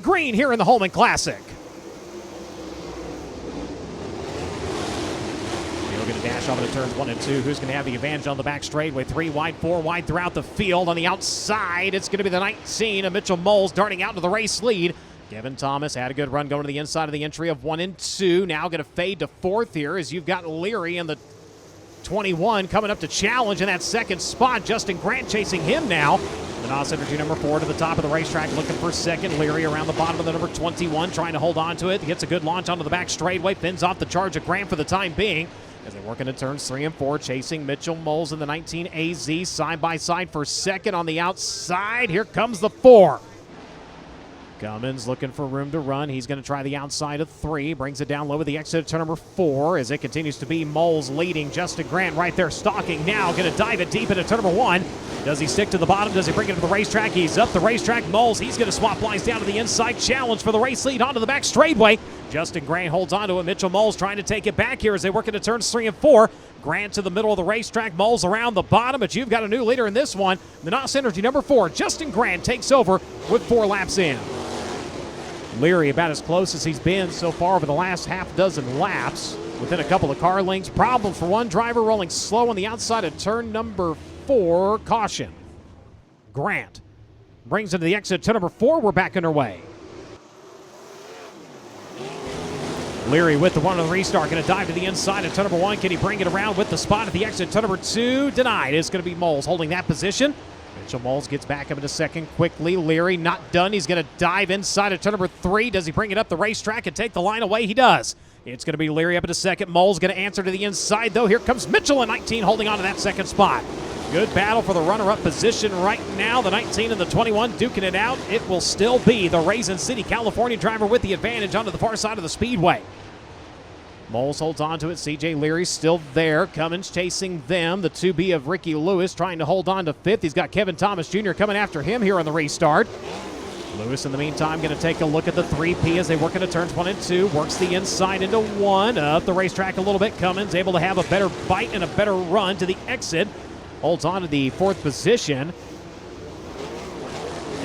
green here in the Holman Classic. We're going to dash off into turns 1 and 2. Who's going to have the advantage on the back straightaway? 3 wide, 4 wide throughout the field. On the outside, it's going to be the 19 of Mitchell Moles darting out to the race lead. Kevin Thomas had a good run going to the inside of the entry of 1 and 2. Now going to fade to 4th here as you've got Leary in the 21 coming up to challenge in that second spot. Justin Grant chasing him now. The NOS Energy number 4 to the top of the racetrack looking for second. Leary around the bottom of the number 21 trying to hold on to it. Gets a good launch onto the back straightaway. Pins off the charge of Grant for the time being as they work into turns 3 and 4, chasing Mitchell Moles in the 19 AZ side by side for second on the outside. Here comes the 4. Cummins looking for room to run. He's going to try the outside of 3. Brings it down low with the exit of turn number 4 as it continues to be Moles leading. Justin Grant right there stalking now. Going to dive it deep into turn number 1. Does he stick to the bottom? Does he bring it to the racetrack? He's up the racetrack. Moles, he's going to swap lines down to the inside. Challenge for the race lead onto the back straightaway. Justin Grant holds on to it. Mitchell Moles trying to take it back here as they work into turns 3 and 4. Grant to the middle of the racetrack. Moles around the bottom, but you've got a new leader in this one. The NOS Energy number 4, Justin Grant, takes over with 4 laps in. Leary about as close as he's been so far over the last half dozen laps. Within a couple of car lengths. Problem for one driver rolling slow on the outside of turn number 4. Caution. Grant brings it to the exit. Turn number 4. We're back underway. Leary with the 1 on the restart. Going to dive to the inside of turn number 1. Can he bring it around with the spot at the exit? Turn number 2 denied. It's going to be Moles holding that position. Mitchell Moles gets back up into second quickly. Leary not done. He's going to dive inside of turn number 3. Does he bring it up the racetrack and take the line away? He does. It's going to be Leary up into second. Moles going to answer to the inside, though. Here comes Mitchell in 19 holding on to that second spot. Good battle for the runner-up position right now. The 19 and the 21 duking it out. It will still be the Raisin City, California driver with the advantage onto the far side of the speedway. Moles holds on to it. C.J. Leary still there. Cummins chasing them. The 2B of Ricky Lewis trying to hold on to 5th. He's got Kevin Thomas Jr. coming after him here on the restart. Lewis, in the meantime, going to take a look at the 3P as they work into turns 1 and 2. Works the inside into 1. Up the racetrack a little bit. Cummins able to have a better bite and a better run to the exit. Holds on to the 4th position.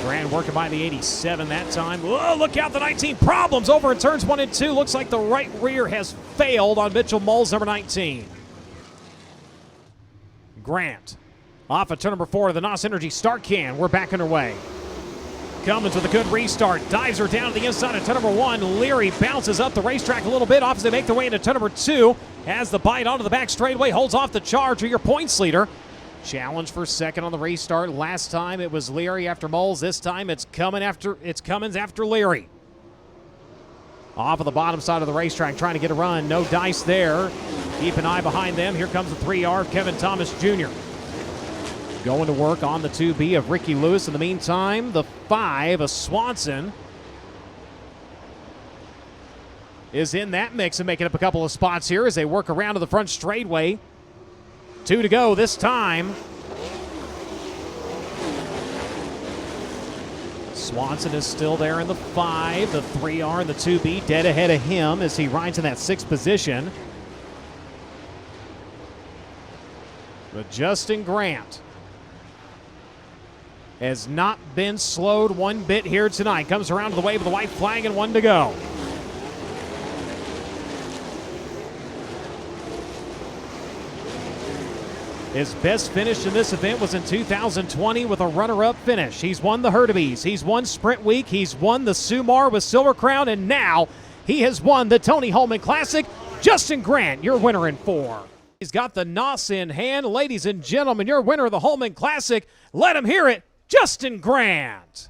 Grant working by the 87 that time. Whoa, look out, the 19. Problems over in turns 1 and 2. Looks like the right rear has failed on Mitchell Moles, number 19. Grant off of turn number 4 to the NOS Energy start can. We're back underway. Cummins with a good restart. Dives her down to the inside of turn number 1. Leary bounces up the racetrack a little bit off as they make their way into turn number 2. Has the bite onto the back straightaway. Holds off the charge for your points leader. Challenge for second on the restart. Last time it was Leary after Moles. This time it's Cummins after Leary. Off of the bottom side of the racetrack trying to get a run. No dice there. Keep an eye behind them. Here comes the 3R of Kevin Thomas Jr. Going to work on the 2B of Ricky Lewis. In the meantime, the 5 of Swanson is in that mix and making up a couple of spots here as they work around to the front straightaway. 2 to go this time. Swanson is still there in the 5. The 3R and the 2B dead ahead of him as he rides in that 6th position. But Justin Grant has not been slowed one bit here tonight. Comes around to the wave of the white flag and 1 to go. His best finish in this event was in 2020 with a runner-up finish. He's won the Hurdabees. He's won Sprint Week. He's won the Sumar with Silver Crown. And now he has won the Tony Holman Classic. Justin Grant, your winner in 4. He's got the NOS in hand. Ladies and gentlemen, your winner of the Holman Classic. Let him hear it, Justin Grant.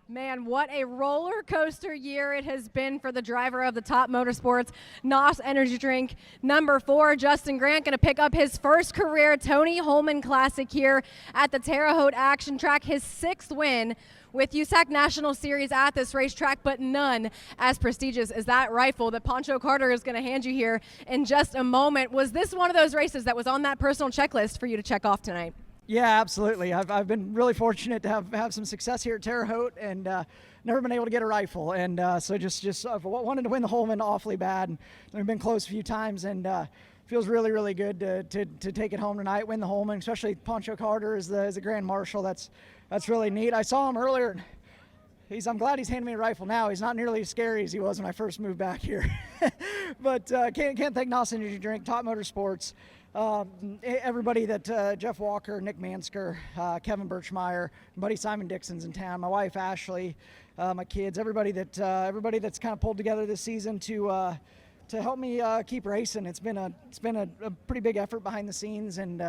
Man, what a roller coaster year it has been for the driver of the Top Motorsports NOS Energy Drink. Number 4, Justin Grant, going to pick up his first career Tony Holman Classic here at the Terre Haute Action Track. His 6th win with USAC National Series at this racetrack, but none as prestigious as that rifle that Poncho Carter is going to hand you here in just a moment. Was this one of those races that was on that personal checklist for you to check off tonight? Yeah, absolutely. I've been really fortunate to have some success here at Terre Haute and never been able to get a rifle. And so just wanted to win the Holman awfully bad. And we've been close a few times. And feels really, really good to take it home tonight, win the Holman, especially Poncho Carter is the Grand Marshal. That's really neat. I saw him earlier. And I'm glad he's handing me a rifle now. He's not nearly as scary as he was when I first moved back here. But can't thank NOS Energy Drink, Top Motorsports, everybody that Jeff Walker, Nick Mansker, Kevin Birchmeyer, my buddy Simon Dixon's in town, my wife Ashley, my kids, everybody that's kind of pulled together this season to help me keep racing. It's been a pretty big effort behind the scenes, and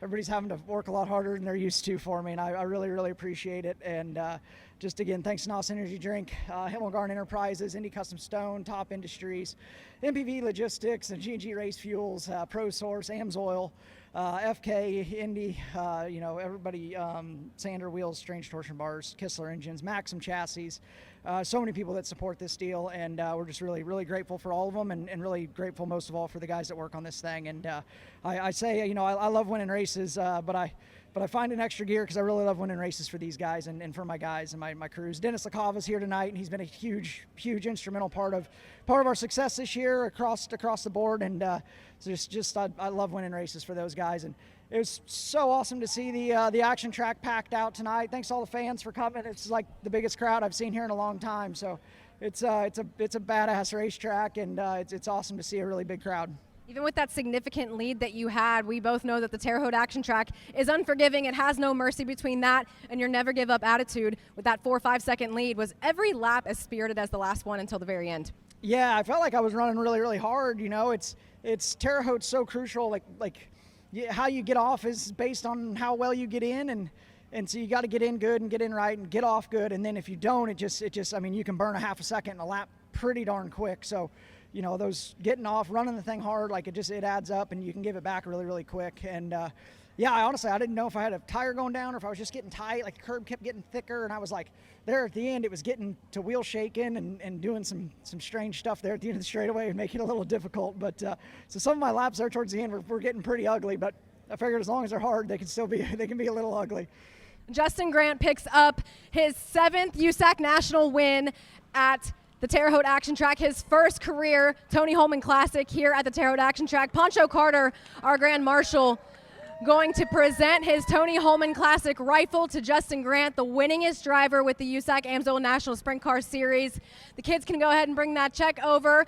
everybody's having to work a lot harder than they're used to for me, and I really, really appreciate it. And just again, thanks to NOS Energy Drink, Himmelgarn Enterprises, Indy Custom Stone, Top Industries, MPV Logistics, and G&G Race Fuels, ProSource, AMSOIL, FK, Indy, everybody, Sander Wheels, Strange Torsion Bars, Kistler Engines, Maxim Chassis, so many people that support this deal, and we're just really, really grateful for all of them, and really grateful most of all for the guys that work on this thing. And I say, I love winning races, but I find an extra gear because I really love winning races for these guys and for my guys and my crews. Dennis Lakava's here tonight, and he's been a huge instrumental part of our success this year across the board. And so I love winning races for those guys. And it was so awesome to see the action track packed out tonight. Thanks to all the fans for coming. It's like the biggest crowd I've seen here in a long time. So it's a badass racetrack, and it's awesome to see a really big crowd. Even with that significant lead that you had, we both know that the Terre Haute action track is unforgiving. It has no mercy between that and your never give up attitude. With that 4 or 5 second lead, was every lap as spirited as the last one until the very end? Yeah, I felt like I was running really, really hard. It's Terre Haute's so crucial. How you get off is based on how well you get in, and so you got to get in good and get in right and get off good. And then if you don't, you can burn a half a second in a lap pretty darn quick. So, those getting off, running the thing hard, it adds up, and you can give it back really, really quick. And I didn't know if I had a tire going down or if I was just getting tight. Like the curb kept getting thicker, and I was like, there at the end, it was getting to wheel shaking and doing some strange stuff there at the end of the straightaway and making it a little difficult. But so some of my laps there towards the end were getting pretty ugly. But I figured as long as they're hard, they can be a little ugly. Justin Grant picks up his 7th USAC national win at the Terre Haute Action Track, his first career Tony Holman Classic here at the Terre Haute Action Track. Poncho Carter, our Grand Marshal, going to present his Tony Holman Classic rifle to Justin Grant, the winningest driver with the USAC AMSOIL National Sprint Car Series. The kids can go ahead and bring that check over.